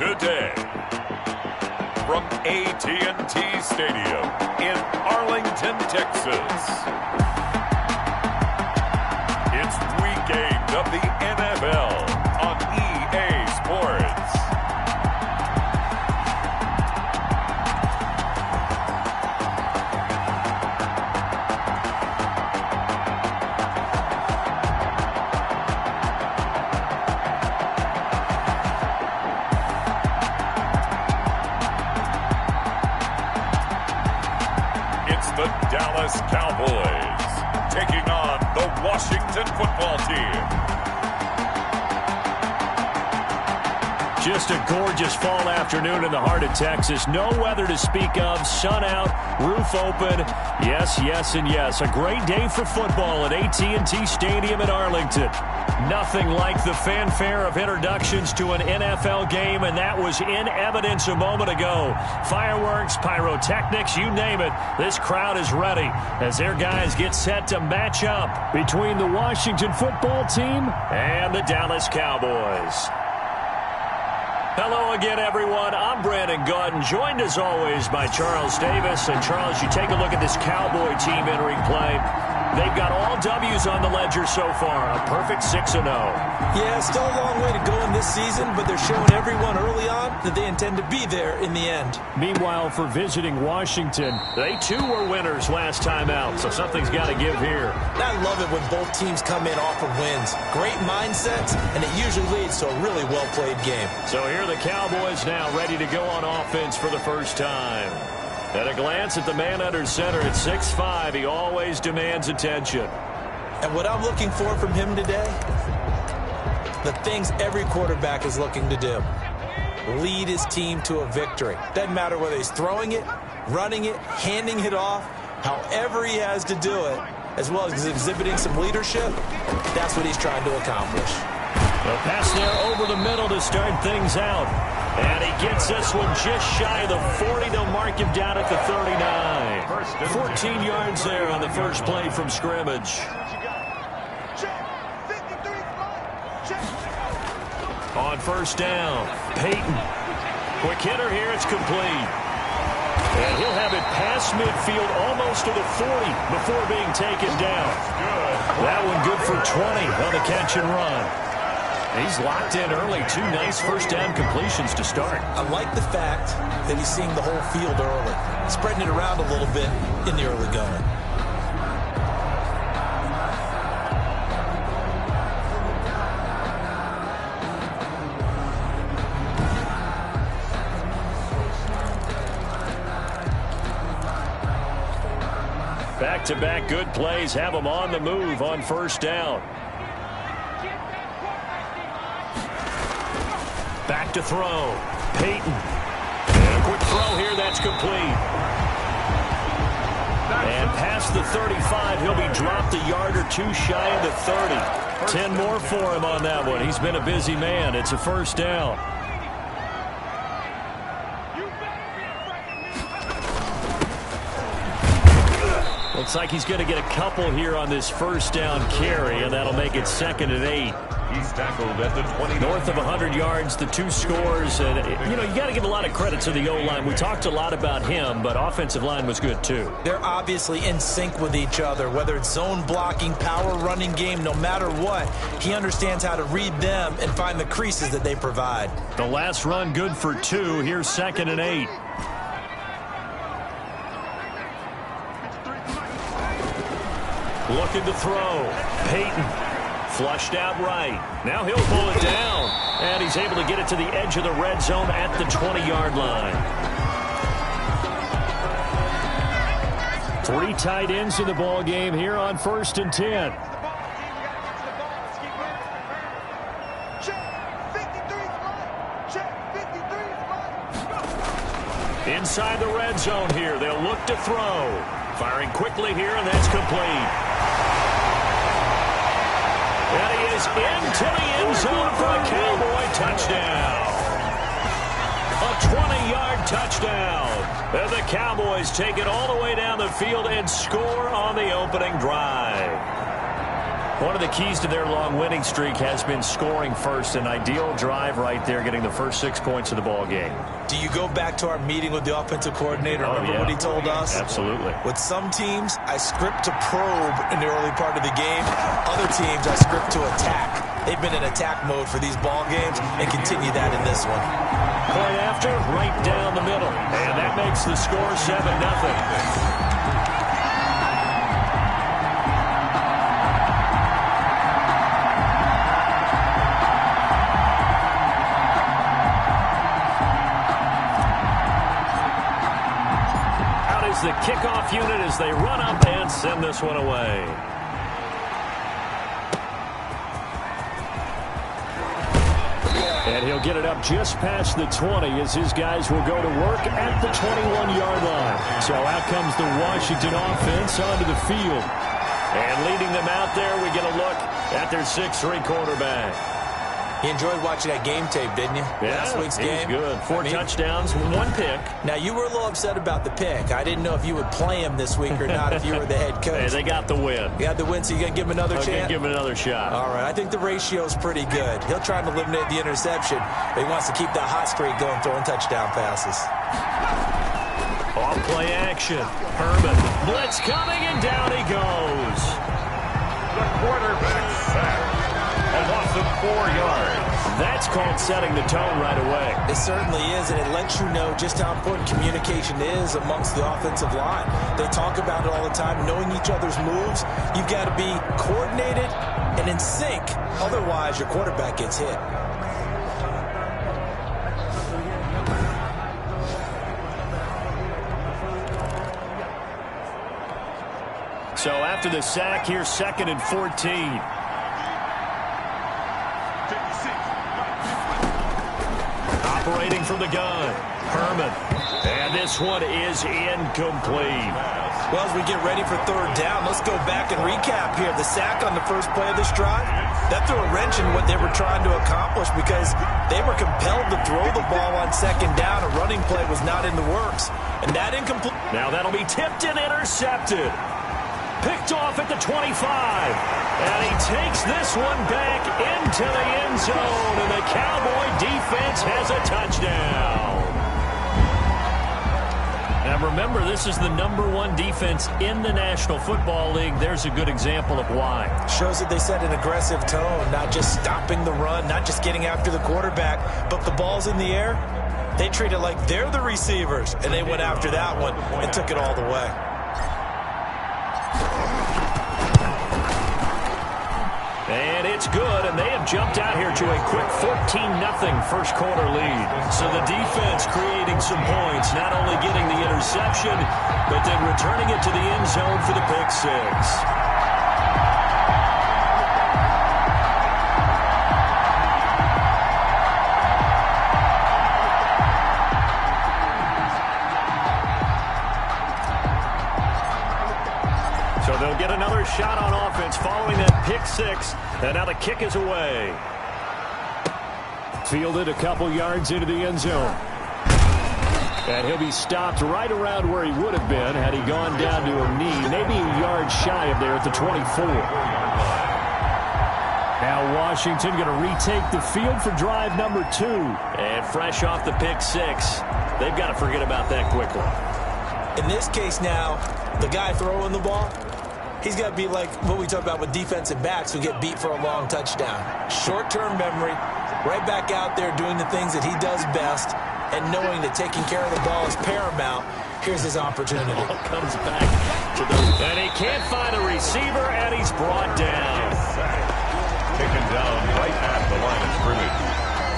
today. From AT&T Stadium in Arlington, Texas. It's Week 8 of the NFL on EA Sports. The Dallas Cowboys taking on the Washington football team. Just a gorgeous fall afternoon in the heart of Texas. No weather to speak of. Sun out, roof open. Yes, yes, and yes. A great day for football at AT&T Stadium in Arlington. Nothing like the fanfare of introductions to an NFL game, and that was in evidence a moment ago. Fireworks, pyrotechnics, you name it. This crowd is ready as their guys get set to match up between the Washington football team and the Dallas Cowboys. Hello again, everyone. I'm Brandon Gautin, joined as always by Charles Davis. And Charles, you take a look at this Cowboy team entering play. They've got all W's on the ledger so far, a perfect 6-0. Yeah, still a long way to go in this season, but they're showing everyone early on that they intend to be there in the end. Meanwhile, for visiting Washington, they too were winners last time out, so something's got to give here. I love it when both teams come in off of wins. Great mindsets, and it usually leads to a really well-played game. So here are the Cowboys now ready to go on offense for the first time. At a glance at the man under center at 6'5", he always demands attention. And what I'm looking for from him today, the things every quarterback is looking to do. Lead his team to a victory. Doesn't matter whether he's throwing it, running it, handing it off, however he has to do it, as well as exhibiting some leadership, that's what he's trying to accomplish. A pass there over the middle to start things out. And he gets this one just shy of the 40. They'll mark him down at the 39. 14 yards there on the first play from scrimmage. On first down, Peyton. Quick hitter here, it's complete. And he'll have it past midfield almost to the 40 before being taken down. That one good for 20 on the catch and run. He's locked in early. Two nice first down completions to start. I like the fact that he's seeing the whole field early, spreading it around a little bit in the early going. Back-to-back good plays have them on the move on first down. Back to throw. Peyton. And a quick throw here. That's complete. And past the 35, he'll be dropped a yard or two shy of the 30. 10 more for him on that one. He's been a busy man. It's a first down. Looks like he's going to get a couple here on this first down carry, and that'll make it 2nd and 8. He's tackled at the 20. North of 100 yards, the two scores. And, you know, you got to give a lot of credit to the O-line. We talked a lot about him, but offensive line was good too. They're obviously in sync with each other, whether it's zone blocking, power running game, no matter what. He understands how to read them and find the creases that they provide. The last run good for 2. Here's 2nd and 8. Looking to throw. Peyton. Flushed out right. Now he'll pull it down. And he's able to get it to the edge of the red zone at the 20-yard line. 3 tight ends in the ball game here on 1st and 10. Inside the red zone here. They'll look to throw. Firing quickly here, and that's complete. And he is into the end zone for a Cowboy touchdown. A 20-yard touchdown. And the Cowboys take it all the way down the field and score on the opening drive. One of the keys to their long winning streak has been scoring first. An ideal drive right there, getting the first 6 points of the ball game. Do you go back to our meeting with the offensive coordinator? Remember what he told us? Absolutely. With some teams, I script to probe in the early part of the game. Other teams, I script to attack. They've been in attack mode for these ball games and continue that in this one. Point after, right down the middle. And that makes the score 7-0. The kickoff unit as they run up and send this one away. And he'll get it up just past the 20 as his guys will go to work at the 21-yard line. So out comes the Washington offense onto the field. And leading them out there, we get a look at their 6'3" quarterback. You enjoyed watching that game tape, didn't you? Yeah, last week's game. It was good. 4 touchdowns, 1 pick. Now, you were a little upset about the pick. I didn't know if you would play him this week or not if you were the head coach. Hey, they got the win. You got the win, so you're going to give him another chance? Give him another shot. All right, I think the ratio's pretty good. He'll try and eliminate the interception, but he wants to keep that hot streak going, throwing touchdown passes. Off play action. Herman. Blitz coming, and down he goes. The quarterback sack. A loss of 4 yards. That's called setting the tone right away. It certainly is, and it lets you know just how important communication is amongst the offensive line. They talk about it all the time, knowing each other's moves. You've got to be coordinated and in sync. Otherwise, your quarterback gets hit. So after the sack, here's 2nd and 14. Operating from the gun, Herman. And this one is incomplete. Well, as we get ready for 3rd down, let's go back and recap here. The sack on the first play of this drive, that threw a wrench in what they were trying to accomplish because they were compelled to throw the ball on 2nd down. A running play was not in the works. And that incomplete. Now that'll be tipped and intercepted. Picked off at the 25. And he takes this one back into the end zone. And the Cowboy defense has a touchdown. Now remember, this is the #1 defense in the National Football League. There's a good example of why. Shows that they set an aggressive tone, not just stopping the run, not just getting after the quarterback, but the ball's in the air. They treat it like they're the receivers, and they went after that one and took it all the way. And it's good, and they have jumped out here to a quick 14-0 first quarter lead. So the defense creating some points, not only getting the interception, but then returning it to the end zone for the pick 6. So they'll get another shot on offense following that pick 6. And now the kick is away. Fielded a couple yards into the end zone. And he'll be stopped right around where he would have been had he gone down to a knee, maybe a yard shy of there at the 24. Now Washington going to retake the field for drive number 2. And fresh off the pick 6, they've got to forget about that quickly. In this case now, the guy throwing the ball, he's got to be like what we talk about with defensive backs who get beat for a long touchdown. Short-term memory, right back out there doing the things that he does best, and knowing that taking care of the ball is paramount. Here's his opportunity. Ball comes back to the... And he can't find a receiver, and he's brought down. Taken down right at the line of scrimmage.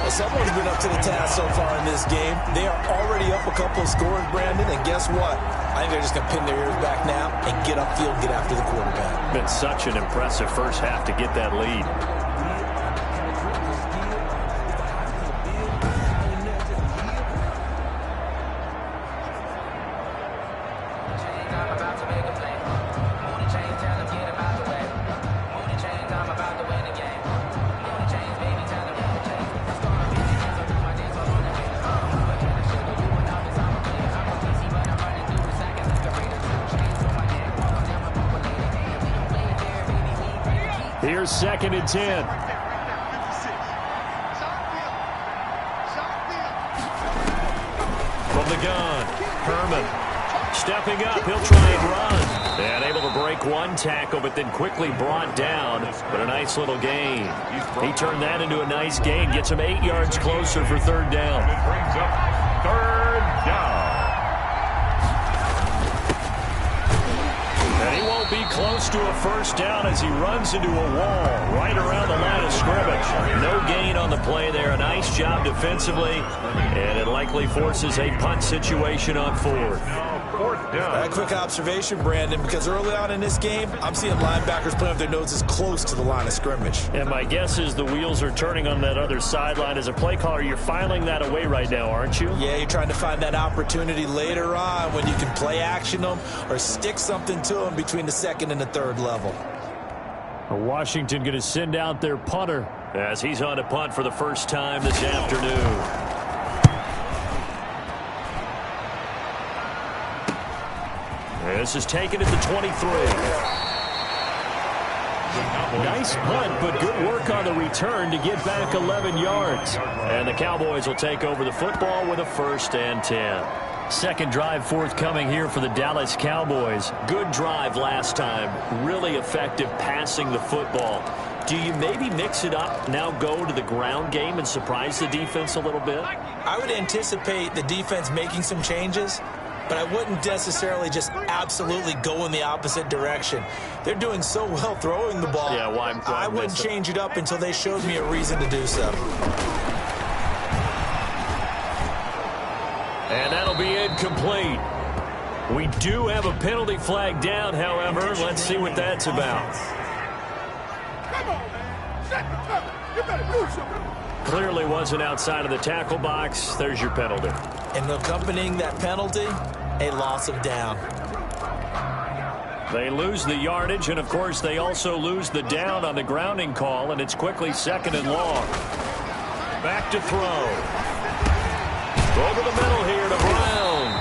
Well, someone's been up to the task so far in this game. They are already up a couple of scores, Brandon, and guess what? I think they're just going to pin their ears back now and get upfield, get after the quarterback. Been such an impressive first half to get that lead. first, 2nd and 10. From the gun, Herman stepping up. He'll try and run. And able to break one tackle, but then quickly brought down. But a nice little gain. He turned that into a nice gain. Gets him 8 yards closer for 3rd down. It brings up 3rd down. And he won't be close to a first down as he runs into a wall right around the line of scrimmage. No gain on the play there. A nice job defensively. And it likely forces a punt situation on 4th. 4th down. A quick observation, Brandon, because early on in this game, I'm seeing linebackers playing with their noses close to the line of scrimmage. And my guess is the wheels are turning on that other sideline. As a play caller, you're filing that away right now, aren't you? Yeah, you're trying to find that opportunity later on when you can play action them or stick something to them between the 2nd and the 3rd level. Washington going to send out their punter as he's on to punt for the first time this afternoon. This is taken at the 23. Nice punt, but good work on the return to get back 11 yards. And the Cowboys will take over the football with a 1st and 10. 2nd drive forthcoming here for the Dallas Cowboys. Good drive last time. Really effective passing the football. Do you maybe mix it up, now go to the ground game and surprise the defense a little bit? I would anticipate the defense making some changes, but I wouldn't necessarily just absolutely go in the opposite direction. They're doing so well throwing the ball. Yeah, why I wouldn't change it up until they showed me a reason to do so. And that'll be incomplete. We do have a penalty flag down, however. Let's see what that's about. Come on, man. Shut up. You better do something. Clearly wasn't outside of the tackle box. There's your penalty. And accompanying that penalty, a loss of down. They lose the yardage, and of course they also lose the down on the grounding call, and it's quickly 2nd and long. Back to throw. Over the middle here to Brown.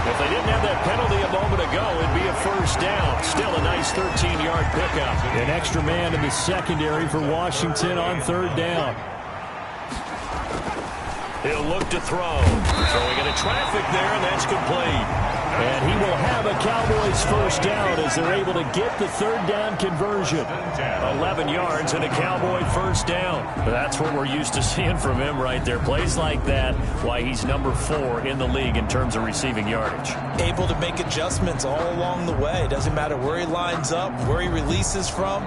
If they didn't have that penalty a moment ago, it'd be a first down. Still a nice 13-yard pickup. An extra man in the secondary for Washington on 3rd down. He'll look to throw. Throwing into traffic there, and that's complete. And he will have a Cowboys first down as they're able to get the 3rd down conversion. 11 yards and a Cowboy first down. That's what we're used to seeing from him right there. Plays like that, why he's number 4 in the league in terms of receiving yardage. Able to make adjustments all along the way. Doesn't matter where he lines up, where he releases from.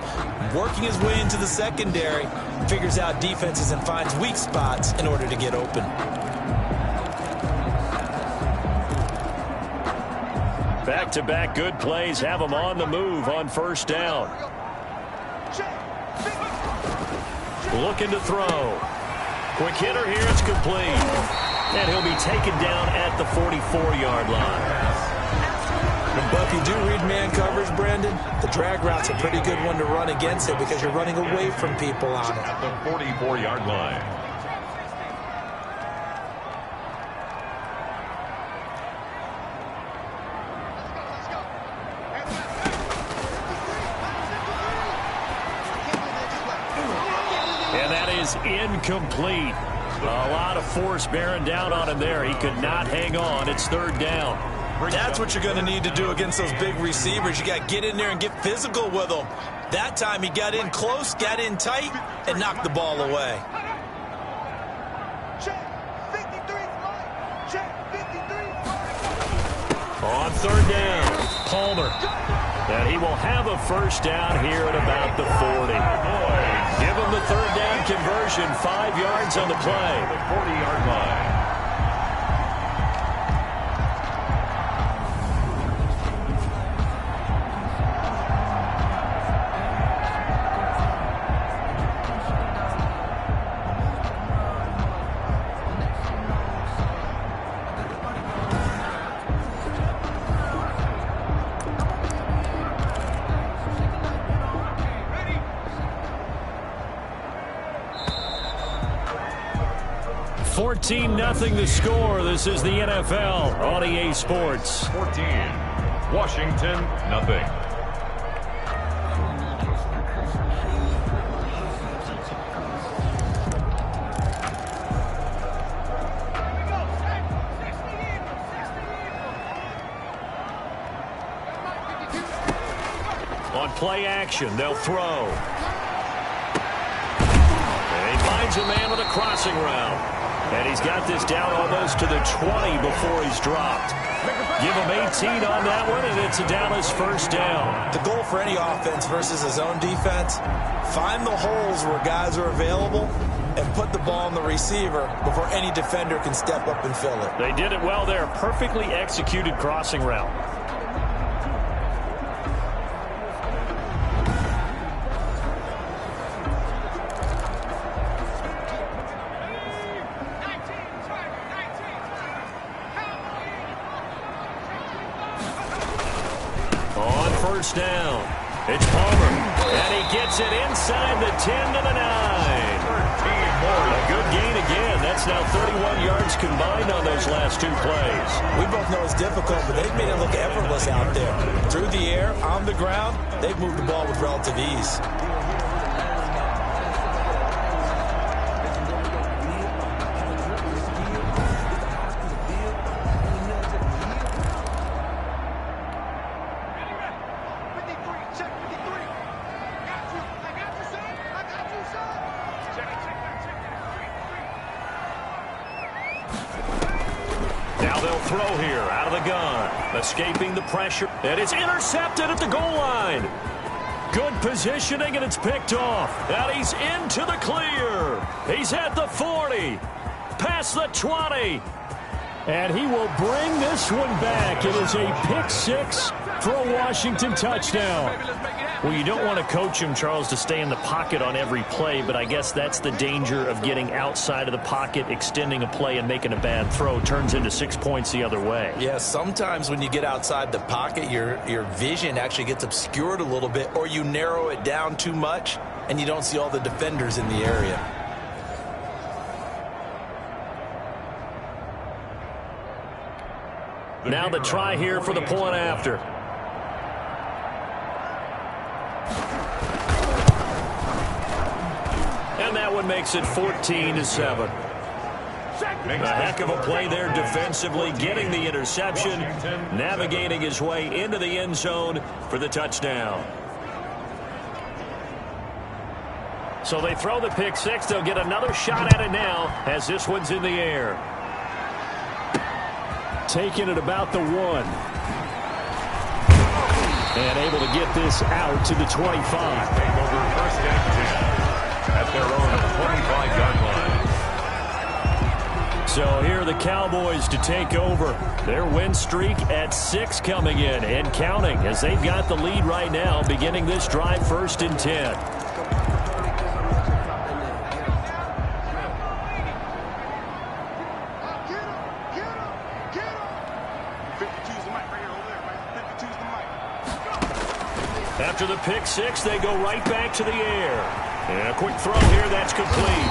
Working his way into the secondary, figures out defenses and finds weak spots in order to get open. Back-to-back good plays have him on the move on first down. Looking to throw. Quick hitter here, it's complete. And he'll be taken down at the 44-yard line. But if you do read man coverage, Brandon, the drag route's a pretty good one to run against it because you're running away from people on it. At the 44-yard line. Incomplete. A lot of force bearing down on him there. He could not hang on. It's 3rd down. That's what you're going to need to do against those big receivers. You got to get in there and get physical with them. That time he got in close, got in tight, and knocked the ball away. On 3rd down, Palmer. And he will have a first down here at about the 40. Give him the 3rd down conversion, 5 yards on the play. The 40-yard line. Nothing the score. This is the NFL on EA Sports. 14. Washington, nothing. On play action, they'll throw. And he finds a man with a crossing route. And he's got this down almost to the 20 before he's dropped. Give him 18 on that one, and it's a Dallas first down. The goal for any offense versus his own defense, find the holes where guys are available and put the ball on the receiver before any defender can step up and fill it. They did it well there. Perfectly executed crossing route. First down. It's Palmer, and he gets it inside the 10 to the 9. A good gain again. That's now 31 yards combined on those last two plays. We both know it's difficult, but they've made it look effortless out there. Through the air, on the ground, they've moved the ball with relative ease. Throw here out of the gun, escaping the pressure, and it's intercepted at the goal line. Good positioning, and it's picked off. And he's into the clear. He's at the 40, past the 20, and he will bring this one back. It is a pick six for a Washington touchdown. Well, you don't want to coach him, Charles, to stay in the pocket on every play, but I guess that's the danger of getting outside of the pocket, extending a play, and making a bad throw. Turns into 6 points the other way. Yeah, sometimes when you get outside the pocket, your vision actually gets obscured a little bit, or you narrow it down too much, and you don't see all the defenders in the area. Now the try here for the point after. And that one makes it 14-7. A heck of a play there defensively, getting the interception, navigating his way into the end zone for the touchdown. So they throw the pick six. They'll get another shot at it now as this one's in the air. Taking it about the 1. And able to get this out to the 25. First and 10 at their own 25-yard line. So here are the Cowboys to take over. Their win streak at 6 coming in and counting as they've got the lead right now, beginning this drive first and 10. After the pick six, they go right back to the air. And a quick throw here, that's complete.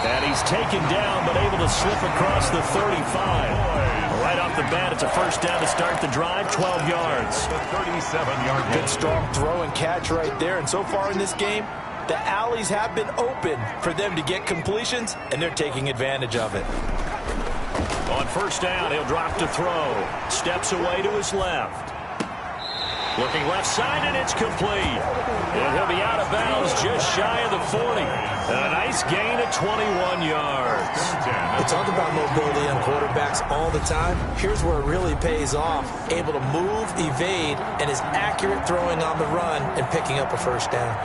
And he's taken down, but able to slip across the 35. Right off the bat, it's a first down to start the drive, 12 yards. The 37-yard Good strong throw and catch right there. And so far in this game, the alleys have been open for them to get completions, and they're taking advantage of it. On first down, he'll drop to throw. Steps away to his left. Looking left side, and it's complete. And he'll be out of bounds just shy of the 40. And a nice gain of 21 yards. We talk about mobility on quarterbacks all the time. Here's where it really pays off. Able to move, evade, and is accurate throwing on the run and picking up a first down.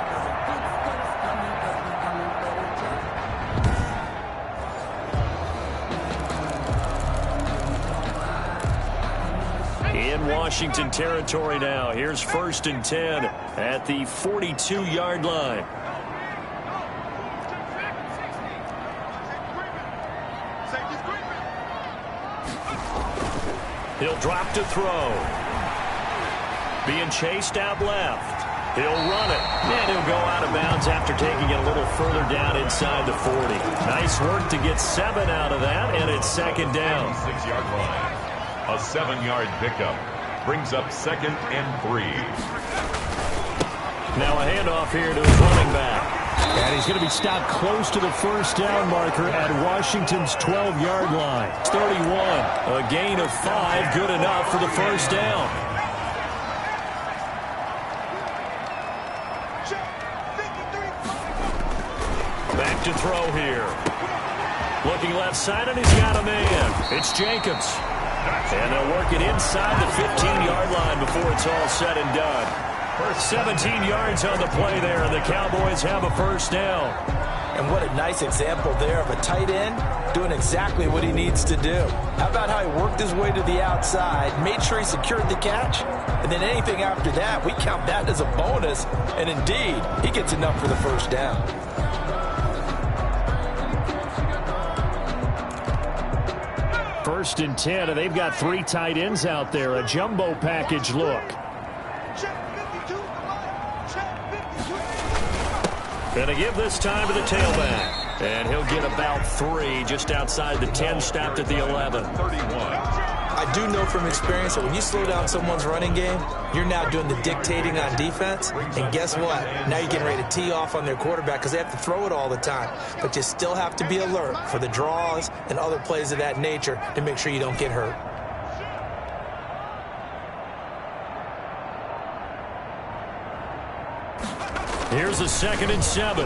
In Washington territory now. Here's first and 10 at the 42-yard line. He'll drop to throw. Being chased out left. He'll run it. And he'll go out of bounds after taking it a little further down inside the 40. Nice work to get 7 out of that, and it's second down. 6-yard line. A 7-yard pickup brings up second and 3. Now a handoff here to his running back. And he's going to be stopped close to the first down marker at Washington's 12-yard line. It's 31. A gain of 5, good enough for the first down. to throw here. Looking left side, and he's got a man. It's Jacobs. And they'll work it inside the 15-yard line before it's all said and done. 17 yards on the play there, and the Cowboys have a first down. And what a nice example there of a tight end doing exactly what he needs to do. How about how he worked his way to the outside, made sure he secured the catch, and then anything after that, we count that as a bonus. And indeed, he gets enough for the first down. First and 10, and they've got 3 tight ends out there. A jumbo package look. Going to give this time to the tailback. And he'll get about 3 just outside the 10, stopped at the 11. I do know from experience that when you slow down someone's running game, you're now doing the dictating on defense. And guess what? Now you're getting ready to tee off on their quarterback because they have to throw it all the time. But you still have to be alert for the draws and other plays of that nature to make sure you don't get hurt. Here's a 2nd and 7.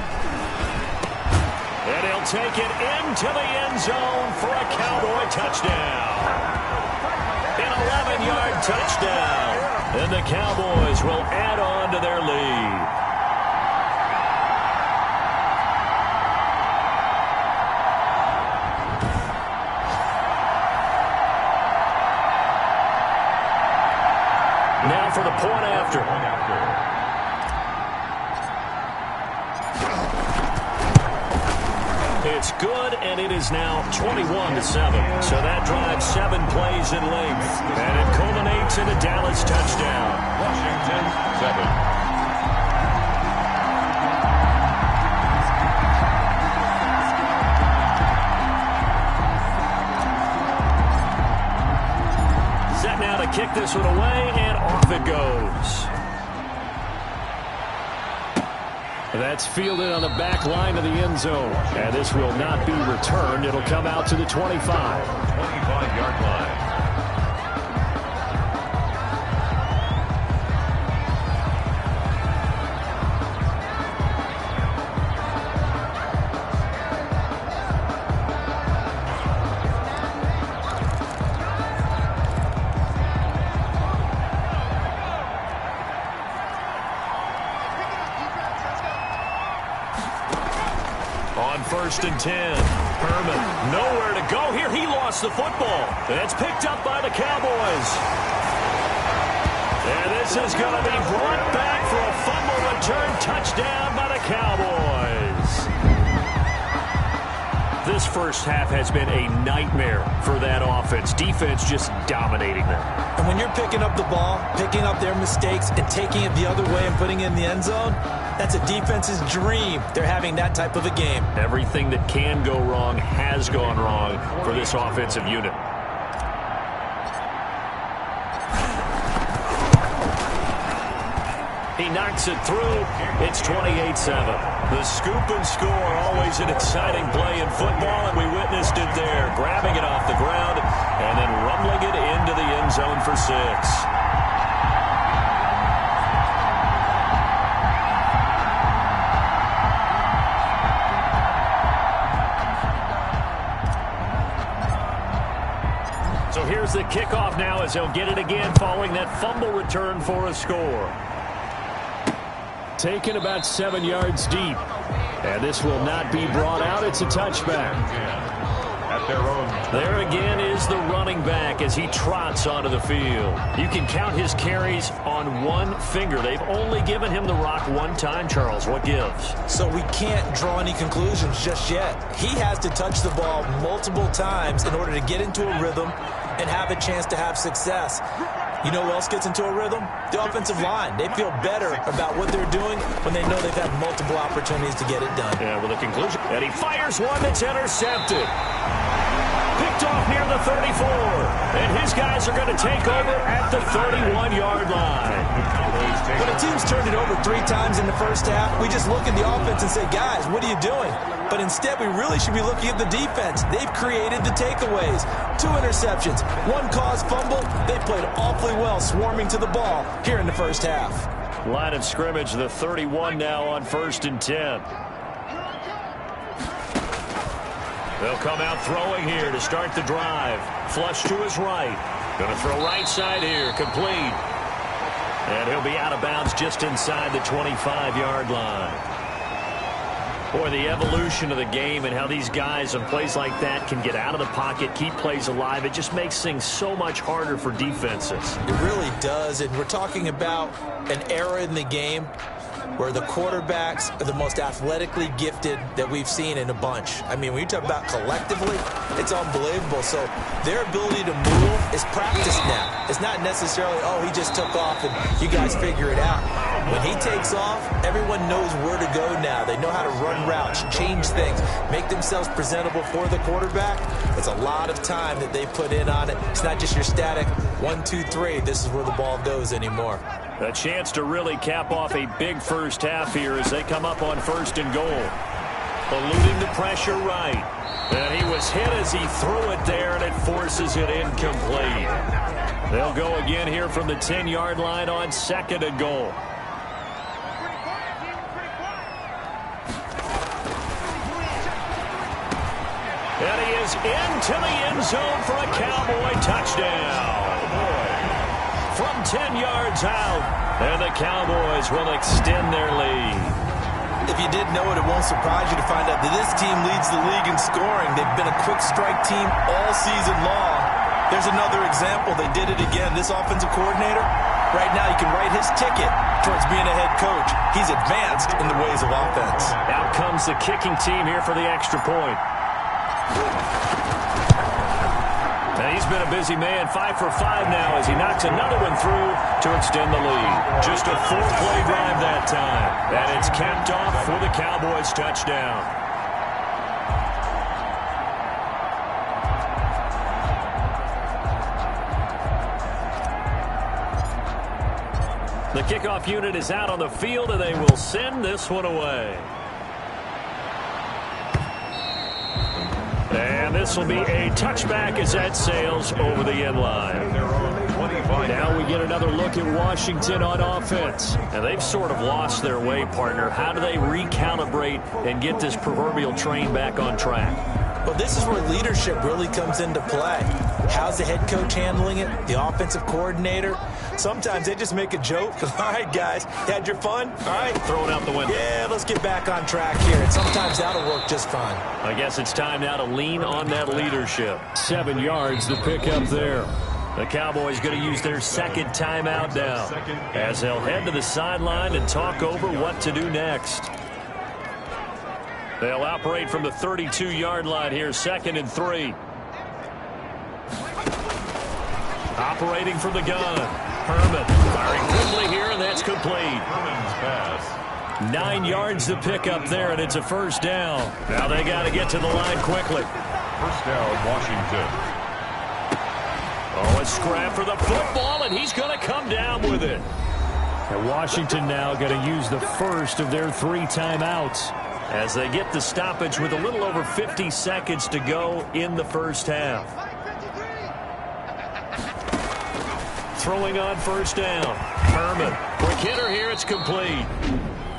And he'll take it into the end zone for a Cowboy touchdown. An 11-yard touchdown. And the Cowboys will add on to their lead. Now for the point after. It's good, and it is now 21-7. So that drives 7 plays in length. And it culminates in a Dallas touchdown. Washington 7. Set now to kick this one away, and off it goes. That's fielded on the back line of the end zone. And this will not be returned. It'll come out to the 25. 25-yard line. On 1st and 10, Herman nowhere to go here. He lost the football. It's picked up by the Cowboys. And this is going to be brought back for a fumble return touchdown by the Cowboys. This first half has been a nightmare for that offense. Defense just dominating them. And when you're picking up the ball, picking up their mistakes, and taking it the other way and putting it in the end zone, that's a defense's dream. They're having that type of a game. Everything that can go wrong has gone wrong for this offensive unit. He knocks it through. It's 28-7. The scoop and score, always an exciting play in football, and we witnessed it there. Grabbing it off the ground and then rumbling it into the end zone for 6. So here's the kickoff now as they'll get it again following that fumble return for a score. Taken about 7 yards deep. And this will not be brought out. It's a touchback. At their own. There again is the running back as he trots onto the field. You can count his carries on one finger. They've only given him the rock one time, Charles. What gives? So we can't draw any conclusions just yet. He has to touch the ball multiple times in order to get into a rhythm and have a chance to have success. You know who else gets into a rhythm? The offensive line. They feel better about what they're doing when they know they've had multiple opportunities to get it done. Yeah, with a conclusion. And he fires one that's intercepted. Picked off near the 34. And his guys are going to take over at the 31-yard line. When a team's turned it over 3 times in the first half, we just look at the offense and say, guys, what are you doing? But instead, we really should be looking at the defense. They've created the takeaways. 2 interceptions, 1 caused fumble. They played awfully well swarming to the ball here in the first half. Line of scrimmage, the 31 now on 1st and 10. They'll come out throwing here to start the drive. Flush to his right. Going to throw right side here. Complete. And he'll be out of bounds just inside the 25-yard line. Boy, the evolution of the game and how these guys on plays like that can get out of the pocket, keep plays alive, it just makes things so much harder for defenses. It really does, and we're talking about an era in the game where the quarterbacks are the most athletically gifted that we've seen in a bunch. I mean, when you talk about collectively, it's unbelievable. So their ability to move is practiced now. It's not necessarily, oh, he just took off and you guys figure it out. When he takes off, everyone knows where to go now. They know how to run routes, change things, make themselves presentable for the quarterback. It's a lot of time that they put in on it. It's not just your static 1, 2, 3. This is where the ball goes anymore. A chance to really cap off a big first half here as they come up on 1st and goal. Eluding the pressure right. And he was hit as he threw it there, and it forces it incomplete. They'll go again here from the 10-yard line on 2nd and goal. And he is into the end zone for a Cowboy touchdown. From 10 yards out, and the Cowboys will extend their lead. If you didn't know it, it won't surprise you to find out that this team leads the league in scoring. They've been a quick strike team all season long. There's another example. They did it again. This offensive coordinator, right now you can write his ticket towards being a head coach. He's advanced in the ways of offense. Out comes the kicking team here for the extra point. And he's been a busy man, 5 for 5 now as he knocks another one through to extend the lead. Just a 4-play drive that time. And it's capped off for the Cowboys touchdown. The kickoff unit is out on the field, and they will send this one away. And this will be a touchback as that sails over the end line. Now we get another look at Washington on offense. And they've sort of lost their way, partner. How do they recalibrate and get this proverbial train back on track? Well, this is where leadership really comes into play. How's the head coach handling it? The offensive coordinator? Sometimes they just make a joke. All right, guys, you had your fun? All right. Throw it out the window. Yeah, let's get back on track here. And sometimes that'll work just fine. I guess it's time now to lean on that leadership. 7 yards to pick up there. The Cowboys going to use their second timeout now as they'll head to the sideline and talk over what to do next. They'll operate from the 32-yard line here, 2nd and 3. Operating from the gun. Herman firing quickly here, and that's complete. Herman's pass. 9 yards to pick up there, and it's a first down. Now they got to get to the line quickly. First down, Washington. Oh, a scrap for the football, and he's going to come down with it. And Washington now going to use the first of their 3 timeouts as they get the stoppage with a little over 50 seconds to go in the first half. Throwing on first down. Herman. Quick hitter here. It's complete.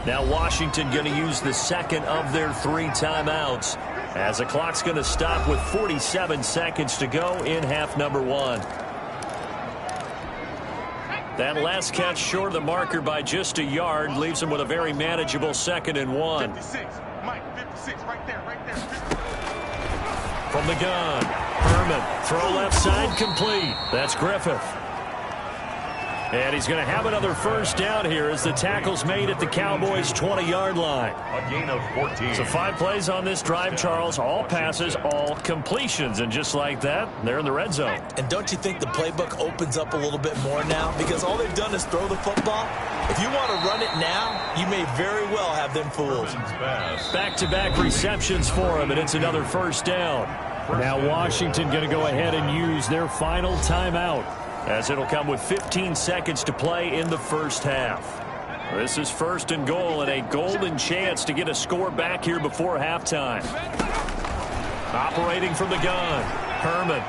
Now Washington going to use the second of their 3 timeouts as the clock's going to stop with 47 seconds to go in half number 1. That last catch short of the marker by just a yard leaves him with a very manageable 2nd and 1. 56, Mike, 56, right there. From the gun, Herman, throw left side complete. That's Griffith. And he's going to have another first down here as the tackle's made at the Cowboys' 20-yard line. A gain of 14. So 5 plays on this drive, Charles. All passes, all completions. And just like that, they're in the red zone. And don't you think the playbook opens up a little bit more now? Because all they've done is throw the football. If you want to run it now, you may very well have them fooled. Back-to-back receptions for him, and it's another first down. Now Washington going to go ahead and use their final timeout, as it'll come with 15 seconds to play in the first half. This is 1st and goal and a golden chance to get a score back here before halftime. Operating from the gun, Herman.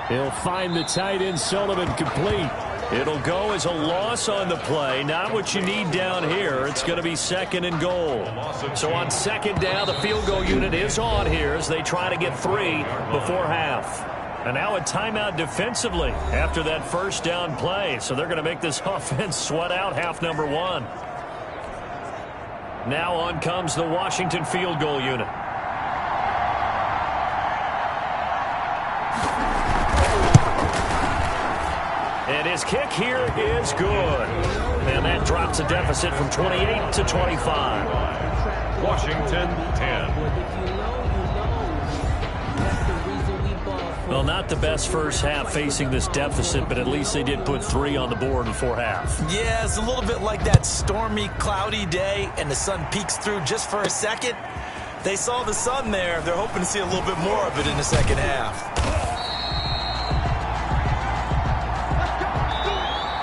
He'll find the tight end Sullivan complete. It'll go as a loss on the play. Not what you need down here. It's going to be 2nd and goal. So on 2nd down, the field goal unit is on here as they try to get 3 before half. And now a timeout defensively after that 1st down play. So they're going to make this offense sweat out half number 1. Now on comes the Washington field goal unit. And his kick here is good. And that drops a deficit from 28 to 25. Washington 10. Well, not the best first half facing this deficit, but at least they did put 3 on the board before half. Yeah, it's a little bit like that stormy, cloudy day, and the sun peeks through just for a second. They saw the sun there. They're hoping to see a little bit more of it in the second half.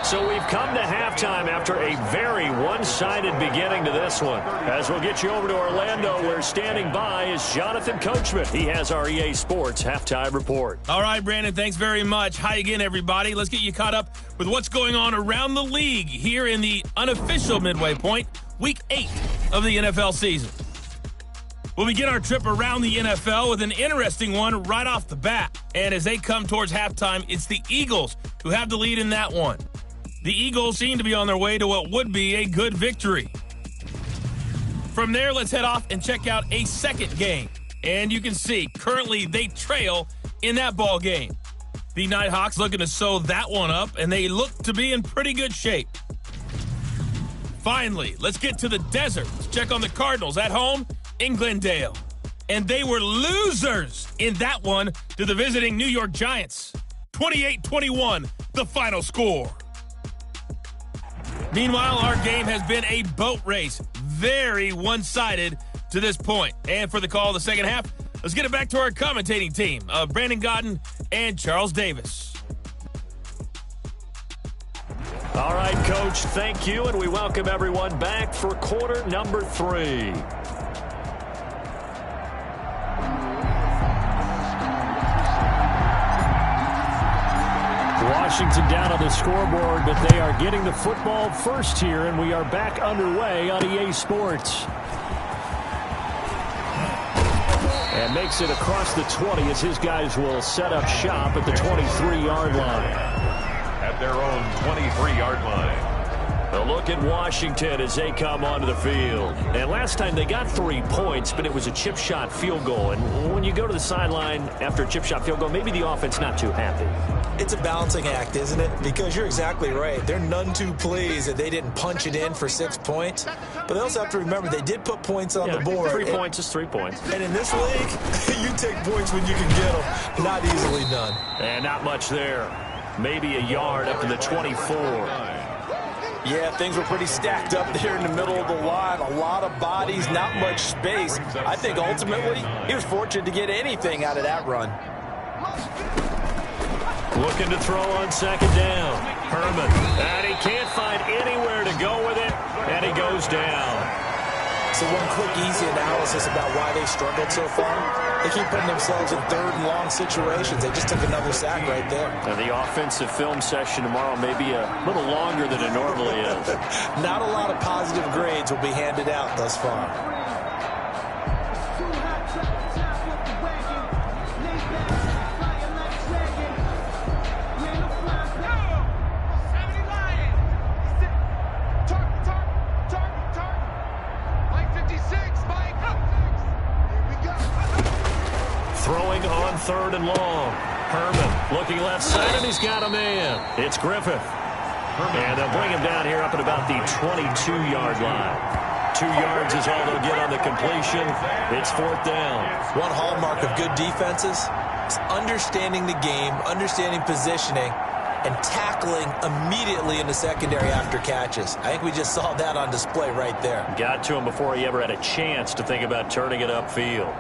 So we've come to halftime after a very one-sided beginning to this one. As we'll get you over to Orlando, where standing by is Jonathan Coachman. He has our EA Sports halftime report. All right, Brandon, thanks very much. Hi again, everybody. Let's get you caught up with what's going on around the league here in the unofficial midway point, Week 8 of the NFL season. We'll begin our trip around the NFL with an interesting one right off the bat. And as they come towards halftime, it's the Eagles who have the lead in that one. The Eagles seem to be on their way to what would be a good victory. From there, let's head off and check out a second game. And you can see, currently they trail in that ball game. The Nighthawks looking to sew that one up, and they look to be in pretty good shape. Finally, let's get to the desert. Let's check on the Cardinals at home in Glendale. And they were losers in that one to the visiting New York Giants. 28-21, the final score. Meanwhile, our game has been a boat race. Very one-sided to this point. And for the call of the second half, let's get it back to our commentating team of Brandon Godden and Charles Davis. All right, Coach, thank you, and we welcome everyone back for quarter number 3. Washington down on the scoreboard, but they are getting the football first here, and we are back underway on EA Sports. And makes it across the 20 as his guys will set up shop at the 23-yard line. At their own 23-yard line. A look at Washington as they come onto the field. And last time they got 3 points, but it was a chip shot field goal. And when you go to the sideline after a chip shot field goal, maybe the offense not too happy. It's a balancing act, isn't it? Because you're exactly right. They're none too pleased that they didn't punch it in for 6 points. But they also have to remember they did put points on the board. 3 points is 3 points. And in this league, you take points when you can get them. Not easily done. And not much there. Maybe a yard up to the 24. Yeah, things were pretty stacked up there in the middle of the line. A lot of bodies, not much space. I think ultimately he was fortunate to get anything out of that run. Looking to throw on second down. Herman. And he can't find anywhere to go with it. And he goes down. So one quick, easy analysis about why they struggled so far. They keep putting themselves in third and long situations. They just took another sack right there. Now the offensive film session tomorrow may be a little longer than it normally is. Not a lot of positive grades will be handed out thus far. Throwing on third and long. Herman looking left side, and he's got a man. It's Griffith. And they'll bring him down here up at about the 22-yard line. 2 yards is all they'll get on the completion. It's 4th down. One hallmark of good defenses is understanding the game, understanding positioning, and tackling immediately in the secondary after catches. I think we just saw that on display right there. Got to him before he ever had a chance to think about turning it upfield.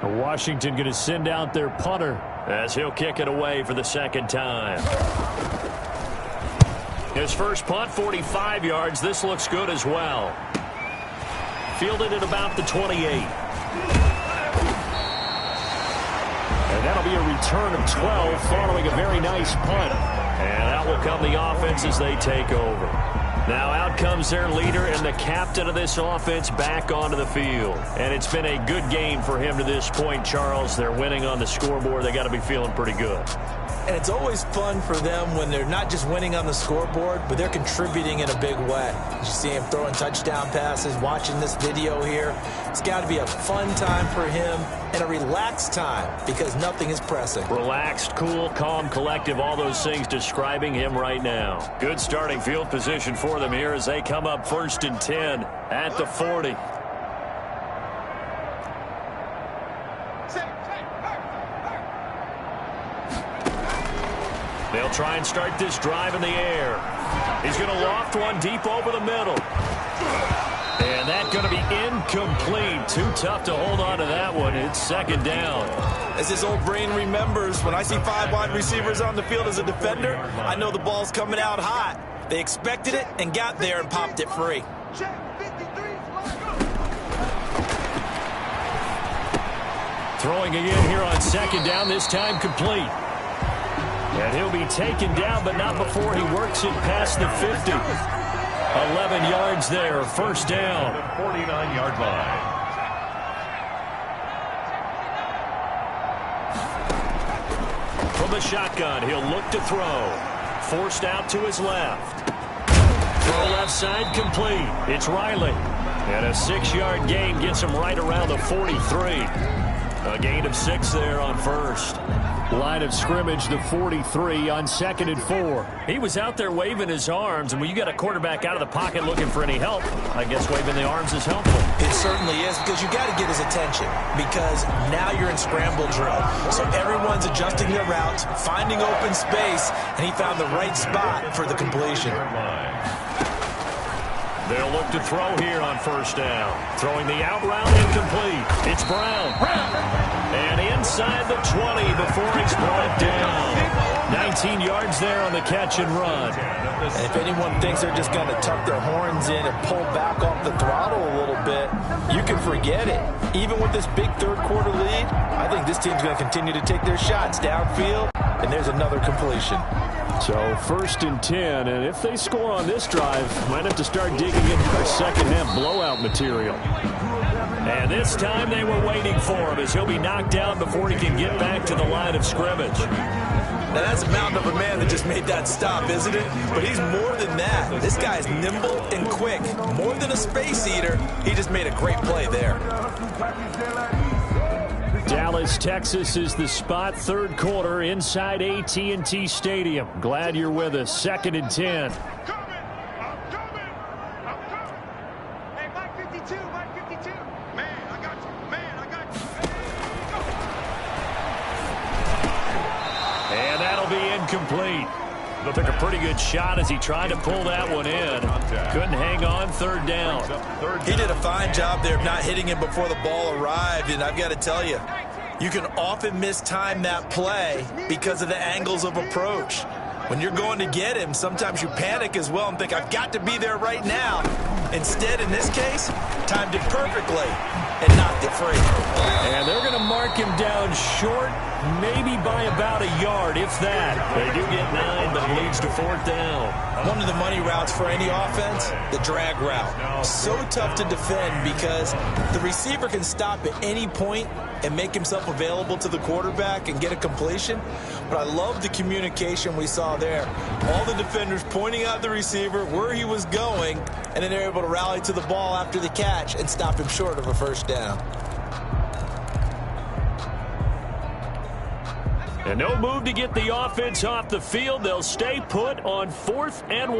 Washington going to send out their punter as he'll kick it away for the second time. His first punt, 45 yards. This looks good as well. Fielded at about the 28. And that'll be a return of 12 following a very nice punt. And out will come the offense as they take over. Now out comes their leader and the captain of this offense back onto the field. And it's been a good game for him to this point, Charles. They're winning on the scoreboard. They got to be feeling pretty good. And it's always fun for them when they're not just winning on the scoreboard, but they're contributing in a big way. You see him throwing touchdown passes, watching this video here. It's got to be a fun time for him and a relaxed time because nothing is pressing. Relaxed, cool, calm, collective, all those things describing him right now. Good starting field position for them here as they come up 1st and 10 at the 40. They'll try and start this drive in the air. He's going to loft one deep over the middle. And that's going to be incomplete. Too tough to hold on to that one. It's 2nd down. As his old brain remembers, when I see 5 wide receivers on the field as a defender, I know the ball's coming out hot. They expected it and got there and popped it free. Throwing again here on 2nd down, this time complete. And he'll be taken down, but not before he works it past the 50. 11 yards there, 1st down. 49-yard line. From the shotgun, he'll look to throw. Forced out to his left. Throw left side complete. It's Riley. And a 6-yard gain gets him right around the 43. A gain of 6 there on 1st. Line of scrimmage, the 43 on 2nd and 4. He was out there waving his arms, and when you got a quarterback out of the pocket looking for any help, I guess waving the arms is helpful. It certainly is because you got to get his attention because now you're in scramble drill. So everyone's adjusting their routes, finding open space, and he found the right spot for the completion. They'll look to throw here on 1st down. Throwing the out route incomplete. It's Brown. And inside the 20 before he's brought down. 19 yards there on the catch and run. And if anyone thinks they're just going to tuck their horns in and pull back off the throttle a little bit, you can forget it. Even with this big 3rd quarter lead, I think this team's going to continue to take their shots downfield, and there's another completion. So 1st and 10, and if they score on this drive, might have to start digging into their 2nd half blowout material. And this time they were waiting for him as he'll be knocked down before he can get back to the line of scrimmage. Now that's a mountain of a man that just made that stop, isn't it? But he's more than that. This guy's nimble and quick. More than a space eater, he just made a great play there. Dallas, Texas is the spot, 3rd quarter inside AT&T Stadium. Glad you're with us. 2nd and 10. I'm coming. Hey, Mike 52, Mike 52. Man, I got you. Man, I got you. And that'll be incomplete. Took a pretty good shot as he tried to pull that one in. Couldn't hang on, 3rd down. He did a fine job there of not hitting him before the ball arrived, and I've got to tell you, you can often mistime that play because of the angles of approach. When you're going to get him, sometimes you panic as well and think, I've got to be there right now. Instead, in this case, timed it perfectly and knocked it free. And they're going to mark him down short, maybe by about a yard, if that. They do get 9, but it leads to 4th down. One of the money routes for any offense, the drag route. So tough to defend because the receiver can stop at any point and make himself available to the quarterback and get a completion. But I love the communication we saw there. All the defenders pointing out the receiver, where he was going, and then they're able to rally to the ball after the catch and stop him short of a 1st down. And no move to get the offense off the field. They'll stay put on 4th and 1.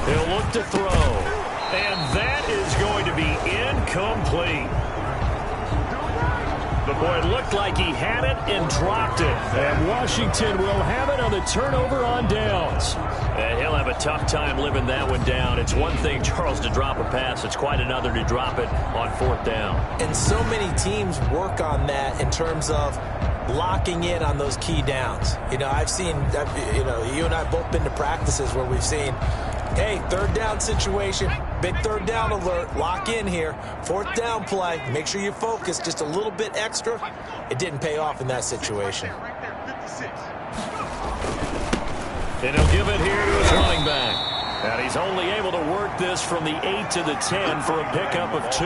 He'll look to throw. And that is going to be incomplete. The boy looked like he had it and dropped it. And Washington will have it on the turnover on downs. And he'll have a tough time living that one down. It's one thing, Charles, to drop a pass. It's quite another to drop it on 4th down. And so many teams work on that in terms of locking in on those key downs. You know, I've seen, you know, you and I have both been to practices where we've seen Hey, third down situation. Big third down alert. Lock in here. Fourth down play. Make sure you focus just a little bit extra. It didn't pay off in that situation. And he'll give it here to his running back. And he's only able to work this from the 8 to the 10 for a pickup of 2.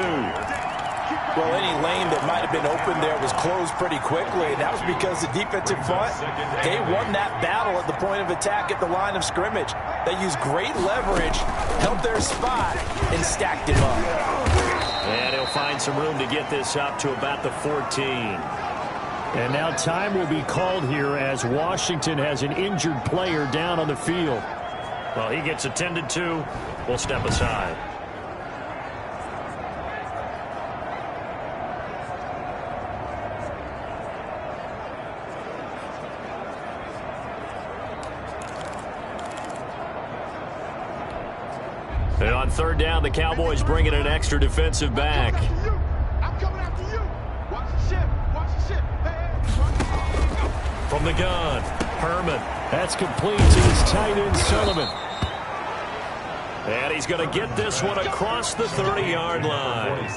Well, any lane that might have been open there was closed pretty quickly, and that was because the defensive front, they won that battle at the point of attack at the line of scrimmage. They used great leverage, held their spot, and stacked him up. And he'll find some room to get this up to about the 14. And now time will be called here as Washington has an injured player down on the field. Well, he gets attended to. We'll step aside. And on third down, the Cowboys bring in an extra defensive back. I'm coming after you. Watch the ship. Watch the ship. From the gun, Herman. That's complete to his tight end, Sullivan. And he's going to get this one across the 30-yard line.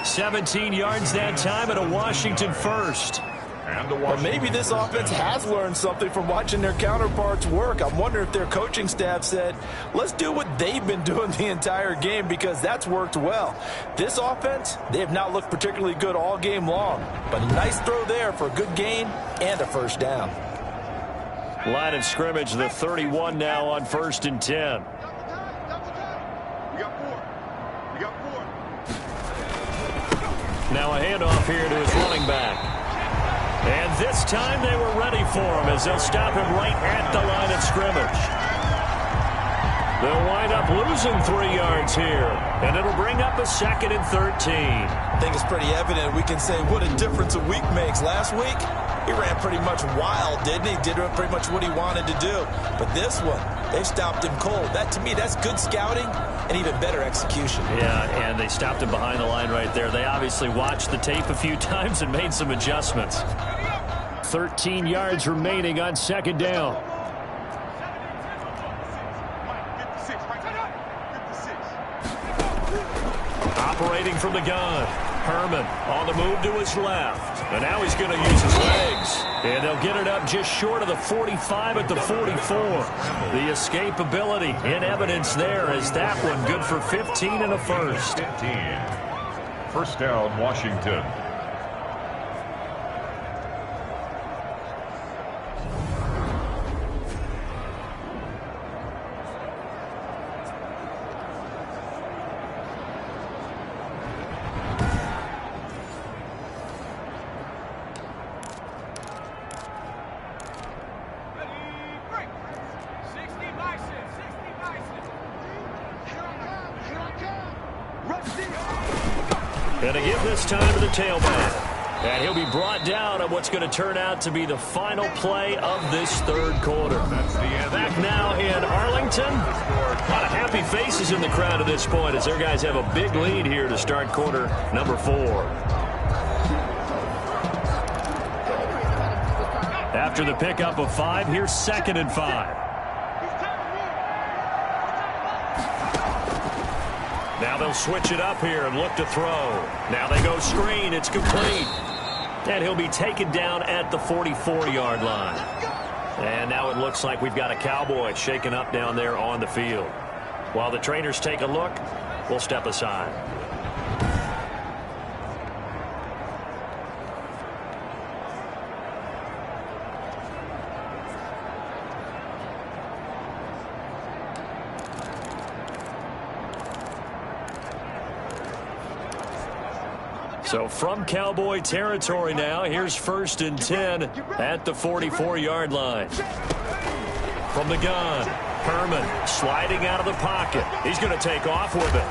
17 yards that time and a Washington first. But maybe this offense has learned something from watching their counterparts work. I'm wondering if their coaching staff said, let's do what they've been doing the entire game, because that's worked well. This offense, they have not looked particularly good all game long. But a nice throw there for a good gain and a first down. Line of scrimmage, the 31 now on 1st and 10. We got 4. We got 4. Now a handoff here to his running back. And this time they were ready for him as they'll stop him right at the line of scrimmage. They'll wind up losing 3 yards here, and it'll bring up a 2nd and 13. I think it's pretty evident we can say what a difference a week makes. Last week, he ran pretty much wild, didn't he? Did pretty much what he wanted to do. But this one, they stopped him cold. That, to me, that's good scouting and even better execution. Yeah, and they stopped him behind the line right there. They obviously watched the tape a few times and made some adjustments. 13 yards remaining on 2nd down. Operating from the gun. Herman on the move to his left. And now he's going to use his legs. And they'll get it up just short of the 45 at the 44. The escapability in evidence there is that one good for 15 and a first. 15. First down, Washington. And to give this time to the tailback. And he'll be brought down on what's going to turn out to be the final play of this 3rd quarter. Back now in Arlington. A lot of happy faces in the crowd at this point as their guys have a big lead here to start quarter number 4. After the pickup of 5, here's 2nd and 5. Now they'll switch it up here and look to throw. Now they go screen. It's complete. And he'll be taken down at the 44-yard line. And now it looks like we've got a Cowboy shaken up down there on the field. While the trainers take a look, we'll step aside. So from Cowboy territory now, here's 1st and 10 at the 44-yard line. From the gun, Herman sliding out of the pocket. He's going to take off with it.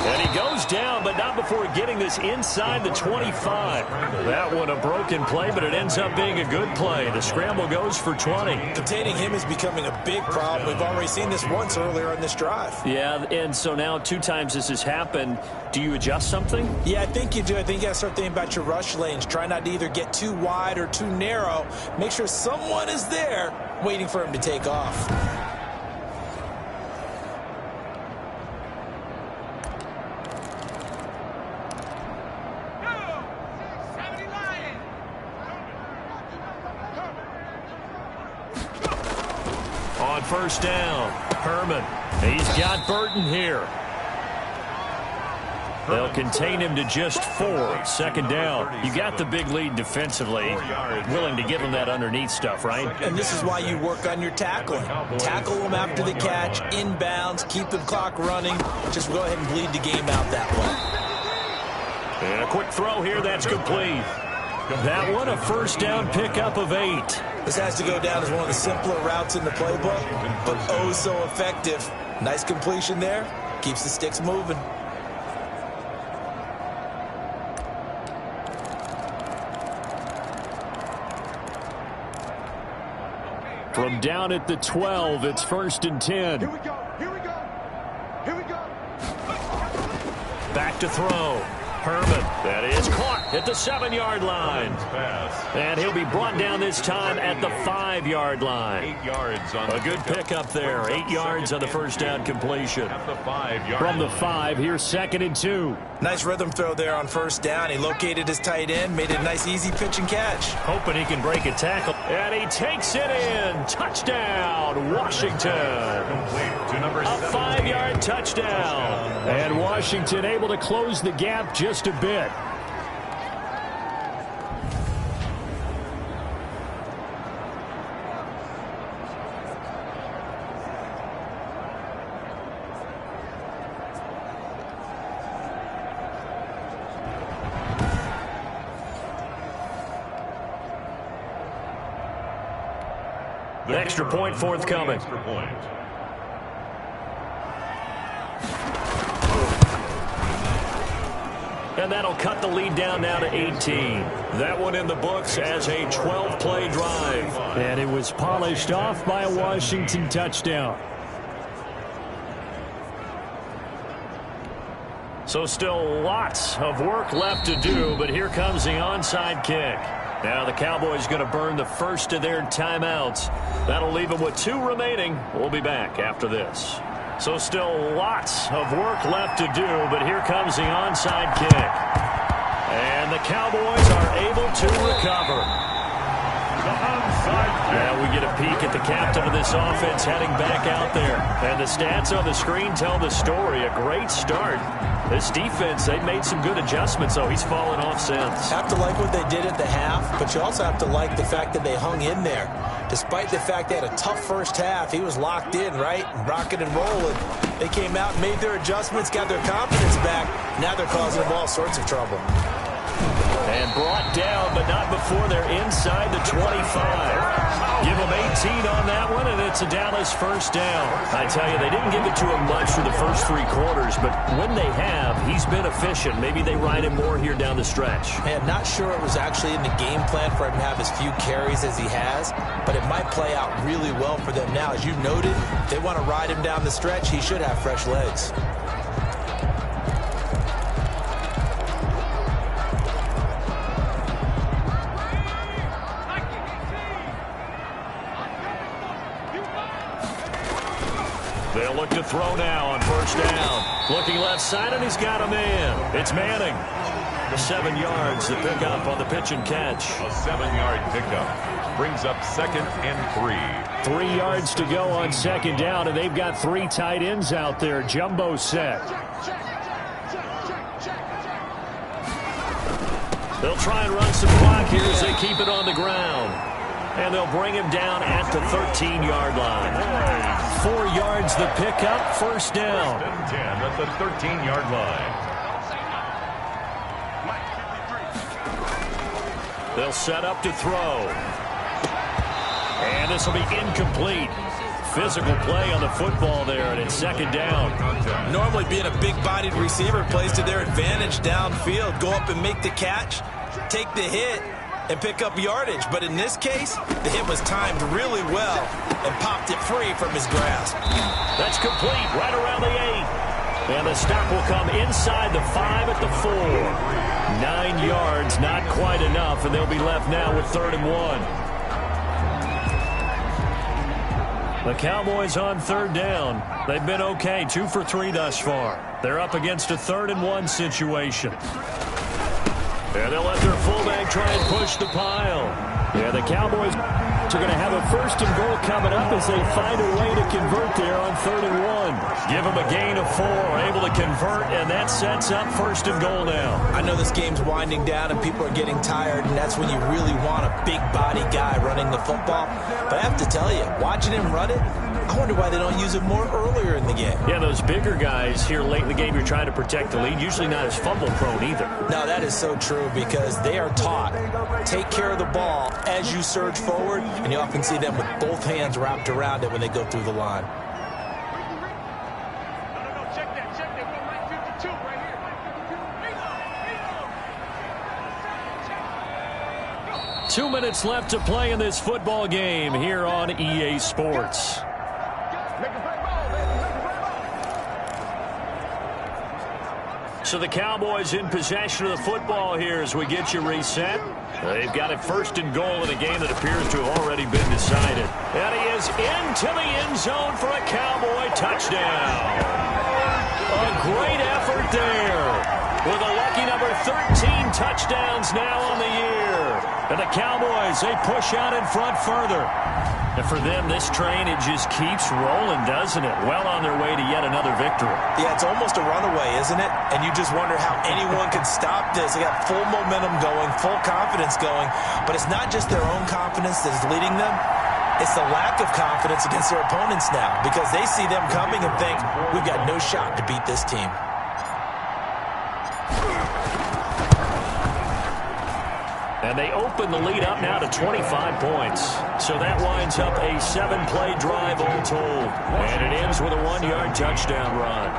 And he goes down, but not before getting this inside the 25. That one a broken play, but it ends up being a good play. The scramble goes for 20. Containing him is becoming a big problem. We've already seen this once earlier in this drive. Yeah, and so now 2 times this has happened. Do you adjust something? Yeah, I think you do. I think you got to start thinking about your rush lanes. Try not to either get too wide or too narrow. Make sure someone is there waiting for him to take off. on first down. Herman. He's got Burton here. They'll contain him to just 4. Second down. You got the big lead defensively. Willing to give him that underneath stuff, right? And this is why you work on your tackling. Tackle him after the catch, inbounds, keep the clock running. Just go ahead and bleed the game out that way. And a quick throw here. That's complete. That one, a first down pickup of 8. This has to go down as one of the simpler routes in the playbook, but oh so effective. Nice completion there. Keeps the sticks moving. From down at the 12, it's 1st and 10. Here we go. Here we go. Here we go. Back to throw. Herman. That is caught at the 7-yard line. And he'll be brought down this time at the 5-yard line. 8 yards on a good pickup there. 8 yards on the first down completion. From the 5, here's 2nd and 2. Nice rhythm throw there on first down. He located his tight end, made it a nice easy pitch and catch. Hoping he can break a tackle. And he takes it in. Touchdown, Washington. A 5-yard touchdown. And Washington able to close the gap just a bit. Extra point forthcoming. Extra point. And that'll cut the lead down now to 18. That one in the books as a 12-play drive. And it was polished off by a Washington touchdown. So still lots of work left to do, but here comes the onside kick. Now the Cowboys going to burn the first of their timeouts. That'll leave them with 2 remaining. We'll be back after this. So still lots of work left to do, but here comes the onside kick. And the Cowboys are able to recover. Now we get a peek at the captain of this offense heading back out there. And the stats on the screen tell the story. A great start. This defense, they've made some good adjustments, though. He's fallen off since. Have to like what they did at the half, but you also have to like the fact that they hung in there. Despite the fact they had a tough first half, he was locked in, right? Rocking and rolling. They came out and made their adjustments, got their confidence back. Now they're causing them all sorts of trouble. And brought down, but not before they're inside the 25. Give them 18 on that one, and it's a Dallas first down. I tell you, they didn't give it to him much for the first 3 quarters, but when they have, he's been efficient. Maybe they ride him more here down the stretch. Man, not sure it was actually in the game plan for him to have as few carries as he has, but it might play out really well for them now. As you noted, they want to ride him down the stretch. He should have fresh legs. They'll look to throw now on first down. Looking left side, and he's got a man. It's Manning. The 7 yards, the pickup on the pitch and catch. A 7-yard pickup brings up 2nd and 3. 3 yards to go on second down, and they've got 3 tight ends out there. Jumbo set. They'll try and run some clock here as they keep it on the ground. And they'll bring him down at the 13-yard line. 4 yards the pickup, first down. 10 at the 13-yard line. They'll set up to throw. And this will be incomplete. Physical play on the football there, and it's second down. Normally being a big-bodied receiver plays to their advantage downfield. Go up and make the catch, take the hit, and pick up yardage. But in this case, the hit was timed really well and popped it free from his grasp. That's complete, right around the 8. And the stop will come inside the 5 at the 4. 9 yards, not quite enough, and they'll be left now with 3rd and 1. The Cowboys on 3rd down. They've been okay, 2 for 3 thus far. They're up against a 3rd and 1 situation. And they'll let their fullback try and push the pile. Yeah, the Cowboys are going to have a 1st and goal coming up as they find a way to convert there on 3rd and 1. Give them a gain of 4, able to convert, and that sets up 1st and goal now. I know this game's winding down and people are getting tired, and that's when you really want a big body guy running the football. But I have to tell you, watching him run it, I wonder why they don't use it more earlier in the game. Yeah, those bigger guys here late in the game, you're trying to protect the lead, usually not as fumble prone either. No, that is so true because they are taught, take care of the ball as you surge forward, and you often see them with both hands wrapped around it when they go through the line. No, check that. We're on line 52 right here. 2 minutes left to play in this football game here on EA Sports. So the Cowboys in possession of the football here as we get you reset. They've got it 1st and goal in a game that appears to have already been decided. And he is into the end zone for a Cowboy touchdown. A great effort there with a lucky number 13 touchdowns now on the year. And the Cowboys, they push out in front further. And for them, this train, it just keeps rolling, doesn't it? Well on their way to yet another victory. Yeah, it's almost a runaway, isn't it? And you just wonder how anyone could stop this. They got full momentum going, full confidence going. But it's not just their own confidence that is leading them. It's the lack of confidence against their opponents now because they see them coming and think, we've got no shot to beat this team. And they open the lead up now to 25 points. So that winds up a 7-play drive all told. And it ends with a 1-yard touchdown run.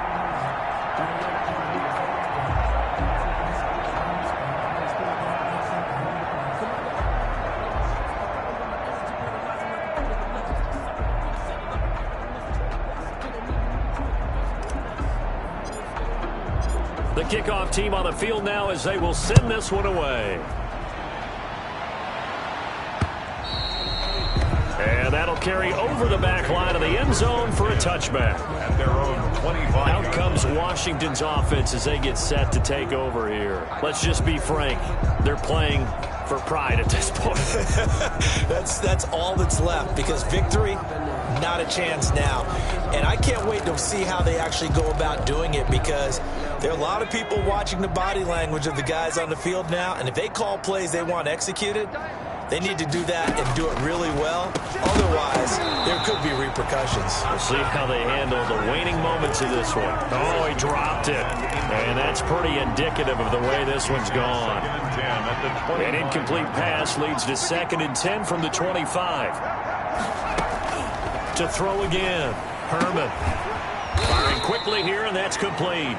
The kickoff team on the field now as they will send this one away. And that'll carry over the back line of the end zone for a touchback. At their own 25. Out comes Washington's offense as they get set to take over here. Let's just be frank. They're playing for pride at this point. That's all that's left because victory, not a chance now. And I can't wait to see how they actually go about doing it because there are a lot of people watching the body language of the guys on the field now. And if they call plays they want executed, they need to do that and do it really well. Otherwise, there could be repercussions. We'll see how they handle the waning moments of this one. Oh, he dropped it. And that's pretty indicative of the way this one's gone. An incomplete pass leads to 2nd and 10 from the 25. To throw again. Herman. Firing quickly here, and that's complete.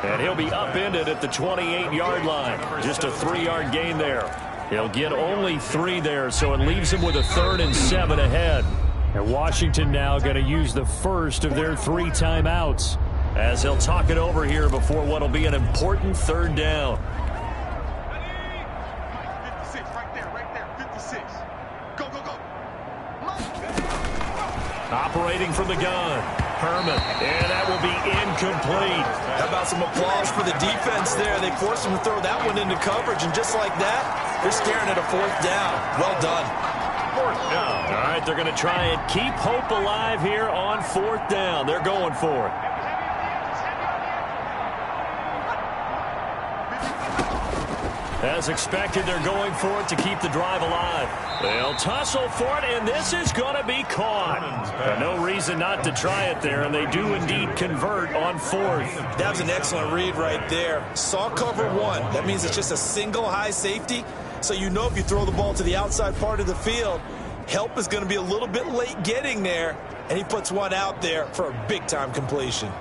And he'll be upended at the 28-yard line. Just a 3-yard gain there. He'll get only 3 there, so it leaves him with a 3rd and 7 ahead. And Washington now going to use the first of their 3 timeouts as they'll talk it over here before what will be an important 3rd down. 56, right there, 56. Go. Operating from the gun. Herman, and that will be incomplete. How about some applause for the defense there? They forced him to throw that one into coverage, and just like that, they're staring at a 4th down. Well done. 4th down. All right, they're going to try and keep hope alive here on 4th down. They're going for it. As expected, they're going for it to keep the drive alive. They'll tussle for it, and this is going to be caught. No reason not to try it there, and they do indeed convert on 4th. That was an excellent read right there. Saw cover 1. That means it's just a single high safety. So you know if you throw the ball to the outside part of the field, help is going to be a little bit late getting there, and he puts one out there for a big-time completion.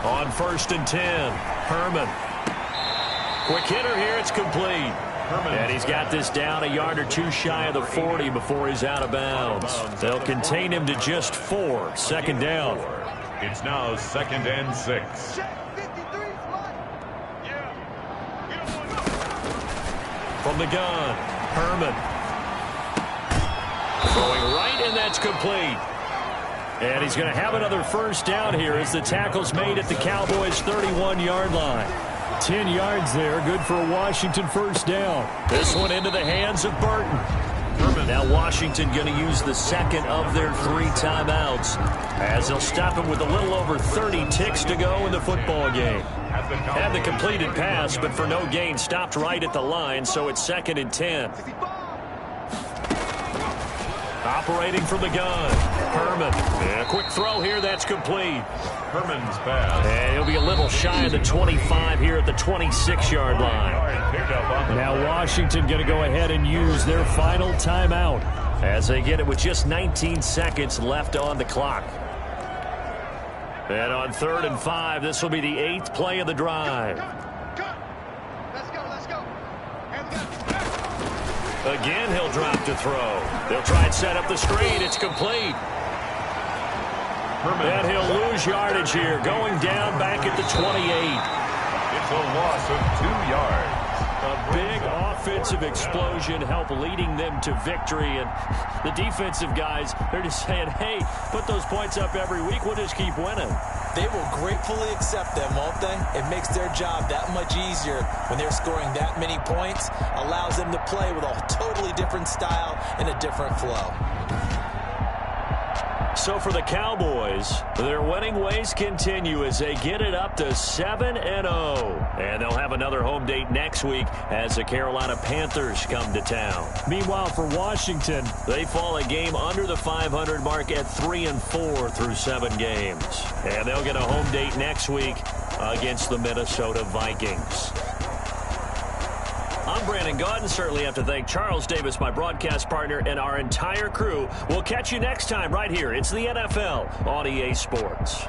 On 1st and 10, Herman. Quick hitter here, it's complete. And he's got this down a yard or 2 shy of the 40 before he's out of bounds. They'll contain him to just 4. 2nd down. It's now 2nd and 6. From the gun, Herman. Throwing right, and that's complete. And he's going to have another first down here as the tackle's made at the Cowboys' 31-yard line. 10 yards there, good for a Washington first down. This one into the hands of Burton. Now Washington going to use the second of their 3 timeouts as they'll stop him with a little over 30 ticks to go in the football game. Had the completed pass, but for no gain, stopped right at the line, so it's 2nd and 10. Operating from the gun, Herman. And a quick throw here, that's complete. Herman's pass. And he'll be a little shy of the 25 here at the 26-yard line. Now Washington going to go ahead and use their final timeout as they get it with just 19 seconds left on the clock. And on 3rd and 5, this will be the 8th play of the drive. Let's go. Again, he'll drop to throw. They'll try and set up the screen. It's complete. And he'll lose yardage here, going down back at the 28. It's a loss of 2 yards. A big offensive explosion helped leading them to victory. And the defensive guys, they're just saying, hey, put those points up every week. We'll just keep winning. They will gratefully accept them, won't they? It makes their job that much easier when they're scoring that many points. Allows them to play with a totally different style and a different flow. So for the Cowboys, their winning ways continue as they get it up to 7-0. And they'll have another home date next week as the Carolina Panthers come to town. Meanwhile, for Washington, they fall a game under the 500 mark at 3-4 through 7 games. And they'll get a home date next week against the Minnesota Vikings. I'm Brandon Gaudin. Certainly have to thank Charles Davis, my broadcast partner, and our entire crew. We'll catch you next time right here. It's the NFL on EA Sports.